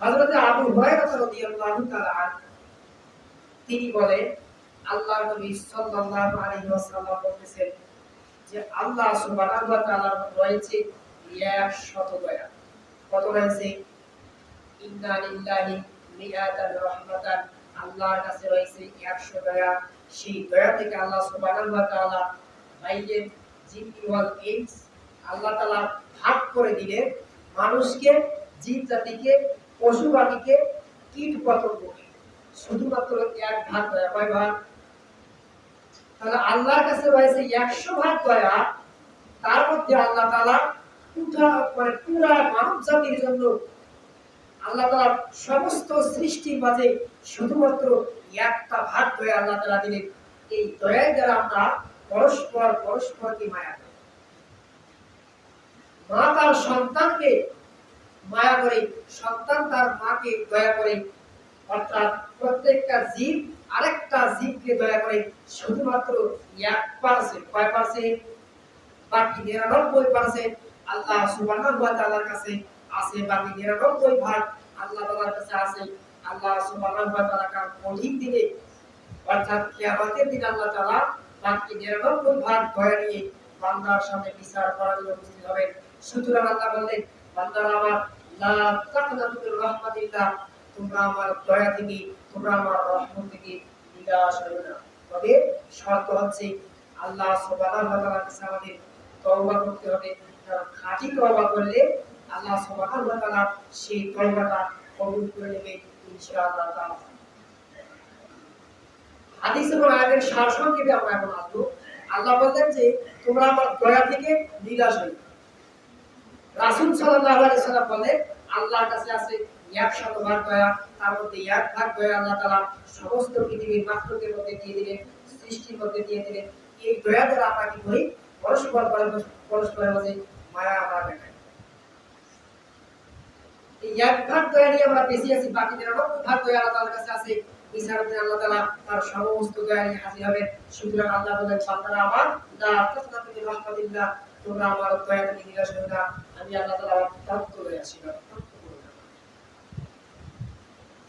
হযরত আবু হুরায়রা রাদিয়াল্লাহু তাআলা তিনি বলেন আল্লাহর নবী সাল্লাল্লাহু আলাইহি ওয়াসাল্লাম বলেছেন যে আল্লাহ সুবহানাহু ওয়া তাআলার রয়েছে 100 দয়া। কত রয়েছে? ইন্না লিল্লাহি মিআতান রাহমাতান, আল্লাহর কাছে রয়েছে 100 দয়া। সেই দয়া থেকে আল্লাহ সুবহানাহু ওয়া তাআলা বাইরে জিন্নি ওয়াল ইনস আল্লাহ তাআলা ভাগ করে দিলেন মানুষকে, জীব জাতিকে, পশু পাখিকে, কীট পতঙ্গকে। শুধুমাত্র এক ভাগ দয়া। কয় ভাগ? তাহলে আল্লাহর কাছে রয়েছে 100 ভাগ দয়া। তার মধ্যে আল্লাহ তাআলা পুরা মানব জাতির জন্য আল্লাহ তাআলা সমস্ত সৃষ্টির মাঝে শুধুমাত্র একটা ভাগ দয়া আল্লাহ তাআলা দিলেন। এই দয়ার দ্বারা আমরা পরস্পরকে মায়া করি। মা তার সন্তানকে মায়া করে, সন্তান তার মাকে দয়া করে, অর্থাৎ প্রত্যেকটা জীব আরেকটা জীবকে দয়া করে। শুধুমাত্র 1%, কয় পার্সেন্ট? বাকি 99% আল্লাহ সুবহানাহু ওয়া তাআলার কাছে আছে। বাকি 99 ভাগ আল্লাহ তাআলার কাছে আছে। আল্লাহ সুবহানাহু ওয়া তাআলা কার কঠিন দিনে অর্থাৎ কিয়ামতের দিন আল্লাহ তাআলা বাকি 99 ভাগ দয়া নিয়ে বান্দার সামনে বিচার করার জন্য উপস্থিত হবেন। সুতরাং আল্লাহ বললেন, বান্দারা আমার লা তাকনাতু মির রাহমাতিল্লাহ, তোমরা আমার দয়া থেকে, তোমরা আমার রহমত থেকে নিরাশ হয়ো না। তবে শর্ত হচ্ছে আল্লাহ সুবহানাহু ওয়া তাআলার কাছে আমাদের তওবা করতে হবে। কারণ খাঁটি তওবা করলে আল্লাহ সুবহানাহু ওয়া তাআলা সেই তওবাটা কবুল করে নেবেন ইনশাআল্লাহ তাআলা। হাদিস এবং আয়াতের সারসংক্ষেপে আমরা এখন আসবো। আল্লাহ বলেন যে তোমরা আমার দয়া থেকে নিরাশ হয়ো না। রাসূল সাল্লাল্লাহু আলাইহি সাল্লাম বলেন আল্লাহর কাছে আছে 100 ভাগ দয়া। তার মধ্যে 1 ভাগ দয়া আল্লাহ তাআলা সমস্ত পৃথিবীর মাখলুকের মধ্যে দিয়ে দিলেন, সৃষ্টির মধ্যে দিয়ে দিলেন। এই দয়া দ্বারা আমরা কি করি? পরস্পরের মাঝে মায়া আমরা দেখাই। এই 1 ভাগ দয়া নিয়ে আমরা বেশি আছি। বাকি 99 ভাগ দয়া আল্লাহ তাআলার কাছে আছে। বিচারের দিন আল্লাহ তাআলা তার সমস্ত দয়া নিয়ে হাজির হবেন। সুতরাং আল্লাহ বলেন, বান্দারা আমার লা তাকনাতু মির রাহমাতিল্লাহ, তোমরা আমার দয়া থেকে নিরাশ হয়ো না। আমি আল্লাহ তাআলা অত্যন্ত দয়াশীল।